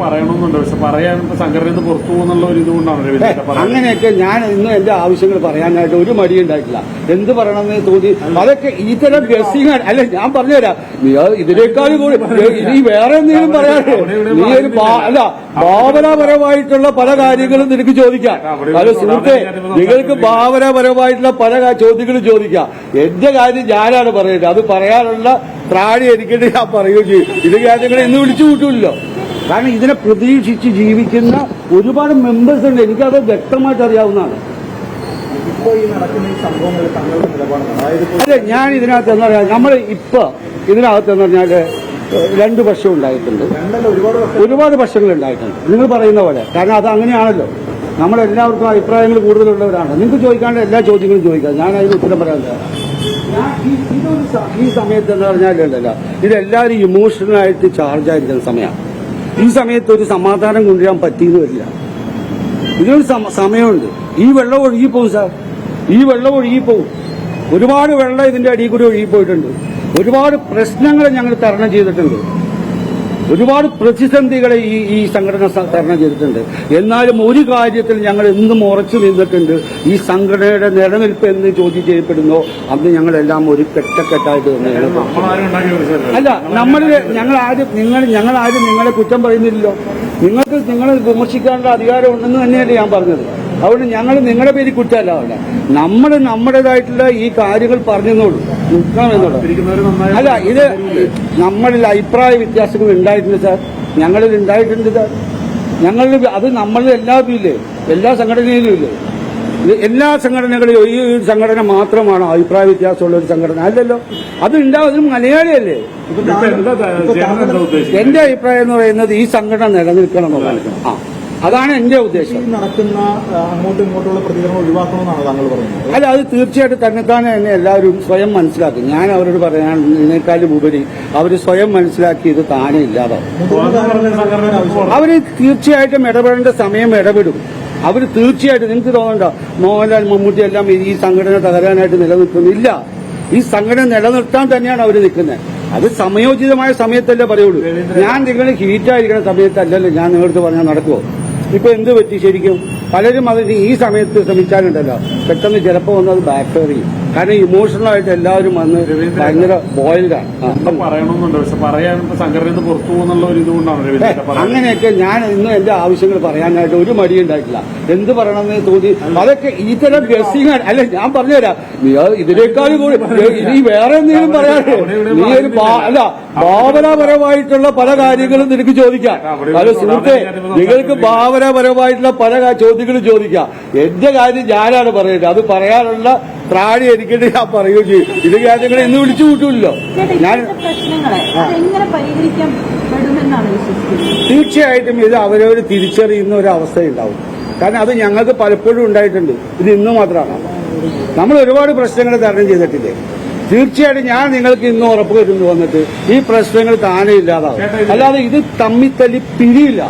പറയണമെന്നുണ്ട്, പക്ഷെ പറയാൻ സംഘടന പുറത്തു പോകുന്നുള്ള ഒരു ഇതുകൊണ്ടാണ്. അങ്ങനെയൊക്കെ ഞാൻ ഇന്ന് എന്റെ ആവശ്യങ്ങൾ പറയാനായിട്ട് ഒരു മടി ഉണ്ടായിട്ടില്ല. എന്ത് പറയണമെന്ന് തോന്നി അതൊക്കെ ഇത്തരം ഗസ്സിംഗ് അല്ല. ഞാൻ പറഞ്ഞുതരാം, ഇതിനേക്കാൾ കൂടി നീ വേറെ എന്തെങ്കിലും പറയാനോ? നീ ഒരു അല്ല ഭാവനാപരമായിട്ടുള്ള പല കാര്യങ്ങളും നിനക്ക് ചോദിക്കാം. അത് സുഹൃത്തെ, നിങ്ങൾക്ക് ഭാവനാപരമായിട്ടുള്ള പല ചോദ്യങ്ങളും ചോദിക്കാം. എന്റെ കാര്യം ഞാനാണ് പറയുന്നത്. അത് പറയാനുള്ള ത്രാണി എനിക്കിട്ട് ഞാൻ പറയുകയും ചെയ്യും. ഇത് കാര്യങ്ങൾ ഇന്ന് വിളിച്ചു കൂട്ടില്ലല്ലോ. കാരണം ഇതിനെ പ്രതീക്ഷിച്ച് ജീവിക്കുന്ന ഒരുപാട് മെമ്പേഴ്സ് ഉണ്ട്. എനിക്കത് വ്യക്തമായിട്ട് അറിയാവുന്നതാണ്. അതെ, ഞാൻ ഇതിനകത്ത് എന്താ പറയാ, നമ്മൾ ഇപ്പൊ ഇതിനകത്ത് എന്ന് പറഞ്ഞാല് 2 വർഷം ഉണ്ടായിട്ടുണ്ട്, ഒരുപാട് വർഷങ്ങൾ ഉണ്ടായിട്ടുണ്ട് നിങ്ങൾ പറയുന്ന പോലെ. കാരണം അത് അങ്ങനെയാണല്ലോ, നമ്മളെല്ലാവർക്കും അഭിപ്രായങ്ങൾ കൂടുതലുള്ളവരാണ്. നിങ്ങൾക്ക് ചോദിക്കാണ്ട് എല്ലാ ചോദ്യങ്ങളും ചോദിക്കാം, ഞാൻ അതിന് ഉത്തരം പറയാൻ തരാം. ഈ സമയത്ത് എന്ന് പറഞ്ഞാലുണ്ടല്ലോ, ഇതെല്ലാവരും ഇമോഷണലായിട്ട് ചാർജായിരിക്കുന്ന സമയമാണ്. ഈ സമയത്ത് ഒരു സമാധാനം കൊണ്ടുവരാൻ പറ്റിയെന്ന് വരില്ല. ഇതിനൊരു സമയമുണ്ട്. ഈ വെള്ളം ഒഴുകിപ്പോവും സാർ, ഈ വെള്ളം ഒഴുകിപ്പോവും. ഒരുപാട് വെള്ളം ഇതിന്റെ അടിയിൽ കൂടി ഒഴുകിപ്പോയിട്ടുണ്ട്. ഒരുപാട് പ്രശ്നങ്ങൾ ഞങ്ങൾ തരണം ചെയ്തിട്ടുണ്ട്. ഒരുപാട് പ്രതിസന്ധികളെ ഈ സംഘടന തരണം ചെയ്തിട്ടുണ്ട്. എന്നാലും ഒരു കാര്യത്തിൽ ഞങ്ങൾ എന്നും ഉറച്ചു നിന്നിട്ടുണ്ട്. ഈ സംഘടനയുടെ നിലനിൽപ്പ് എന്ന് ചോദ്യം ചെയ്യപ്പെടുന്നോ അന്ന് ഞങ്ങളെല്ലാം ഒരു കെട്ടക്കെട്ടായിട്ട് തന്നെ. അല്ല, ഞങ്ങളാരും നിങ്ങളെ കുറ്റം പറയുന്നില്ലല്ലോ. നിങ്ങൾക്ക് നിങ്ങളെ വിമർശിക്കാനുള്ള അധികാരം ഉണ്ടെന്ന് തന്നെയല്ലേ ഞാൻ പറഞ്ഞത്. അതുകൊണ്ട് ഞങ്ങൾ നിങ്ങളുടെ പേര് കുറ്റമല്ല. അവിടെ നമ്മൾ നമ്മുടേതായിട്ടുള്ള ഈ കാര്യങ്ങൾ പറഞ്ഞെന്നുള്ളൂ, നിൽക്കണമെന്നുള്ളൂ. അല്ല, ഇത് നമ്മളിൽ അഭിപ്രായ വ്യത്യാസങ്ങൾ ഉണ്ടായിട്ടുണ്ട് സാർ, ഞങ്ങളിൽ ഉണ്ടായിട്ടുണ്ട് സാർ. അത് നമ്മളിൽ എല്ലാവരും ഇല്ലേ, എല്ലാ സംഘടനയിലും ഇല്ലേ? എല്ലാ സംഘടനകളിലും ഈ സംഘടന മാത്രമാണ് അഭിപ്രായ വ്യത്യാസമുള്ള ഒരു സംഘടന അല്ലല്ലോ. അത് ഉണ്ടാവും, മലയാളിയല്ലേ. എന്റെ അഭിപ്രായം എന്ന് പറയുന്നത് ഈ സംഘടന നിലനിൽക്കണം എന്നുള്ളതാണ്. അതാണ് എന്റെ ഉദ്ദേശം. നടക്കുന്ന അങ്ങോട്ടും ഇങ്ങോട്ടുള്ള പ്രതികരണം ഒഴിവാക്കണമെന്നാണ് താങ്കൾ പറയുന്നത്. അല്ല, അത് തീർച്ചയായിട്ടും തന്നെത്താനെ തന്നെ എല്ലാവരും സ്വയം മനസ്സിലാക്കും. ഞാൻ അവരോട് പറയാൻ ഇതിനേക്കാളും ഉപരി അവർ സ്വയം മനസ്സിലാക്കി ഇത് താനെ ഇല്ലാതാവും. അവര് തീർച്ചയായിട്ടും ഇടപെടേണ്ട സമയം ഇടപെടും. അവർ തീർച്ചയായിട്ടും. നിങ്ങൾക്ക് തോന്നണ്ട മോഹൻലാൽ മമ്മൂട്ടി എല്ലാം ഈ സംഘടന തകരാനായിട്ട് നിലനിൽക്കുന്നില്ല. ഈ സംഘടന നിലനിർത്താൻ തന്നെയാണ് അവർ നിൽക്കുന്നത്. അത് സമയോചിതമായ സമയത്തല്ലേ പറയുള്ളൂ. ഞാൻ നിങ്ങൾ ഹീറ്റായിരിക്കുന്ന സമയത്തല്ലല്ലോ ഞാൻ നിങ്ങളടുത്ത് പറഞ്ഞാൽ നടക്കുമോ? ഇപ്പൊ എന്ത് പറ്റി ശരിക്കും? പലരും അതിന് ഈ സമയത്ത് ശ്രമിച്ചാലുണ്ടല്ലോ പെട്ടെന്ന് ചിലപ്പോൾ വന്നത് ബാക്ക് ഫയർ ചെയ്യും. കാരണം ഇമോഷണലായിട്ട് എല്ലാവരും വന്ന് ഭയങ്കര ബോയിൽഡാണ്. പറയണമെന്നുണ്ട്, പക്ഷെ പറയാൻ സംഘടന പുറത്തു പോകുന്നുള്ള ഒരു ഇതുകൊണ്ടാണ്. അങ്ങനെയൊക്കെ ഞാൻ ഇന്ന് എന്റെ ആവശ്യങ്ങൾ പറയാനായിട്ട് ഒരു മടി ഉണ്ടായിട്ടില്ല. എന്ത് പറയണമെന്ന് തോന്നി അതൊക്കെ ഇത്തരം ഗസ്സിംഗ് അല്ല. ഞാൻ പറഞ്ഞുതരാം, ഇതിനേക്കാൾ കൂടി നീ വേറെ എന്തെങ്കിലും പറയാനോ? നീ ഒരു അല്ല ഭാവനാപരമായിട്ടുള്ള പല കാര്യങ്ങളും നിനക്ക് ചോദിക്കാം. അത് സുഹൃത്തെ, നിങ്ങൾക്ക് ഭാവനാപരമായിട്ടുള്ള പല ചോദ്യങ്ങളും ചോദിക്കാം. എന്റെ കാര്യം ഞാനാണ് പറയുന്നത്. അത് പറയാനുള്ള ത്രാണി എനിക്കിട്ട് ഞാൻ പറയുകയും ചെയ്യും. ഇത് കാര്യങ്ങൾ ഇന്ന് വിളിച്ചു കൂട്ടില്ലല്ലോ. ഞാൻ തീർച്ചയായിട്ടും ഇത് അവരവർ തിരിച്ചറിയുന്ന ഒരു അവസ്ഥയുണ്ടാവും. കാരണം അത് ഞങ്ങൾക്ക് പലപ്പോഴും ഉണ്ടായിട്ടുണ്ട്. ഇത് ഇന്ന് മാത്രമാണ്. നമ്മൾ ഒരുപാട് പ്രശ്നങ്ങൾ തരണം ചെയ്തിട്ടില്ലേ? തീർച്ചയായിട്ടും ഞാൻ നിങ്ങൾക്ക് ഇന്ന് ഉറപ്പ് വരുന്നു വന്നിട്ട് ഈ പ്രശ്നങ്ങൾ താനെ ഇല്ലാതാവും. അല്ലാതെ ഇത് തമ്മിത്തല്ലി പിരിയില്ല.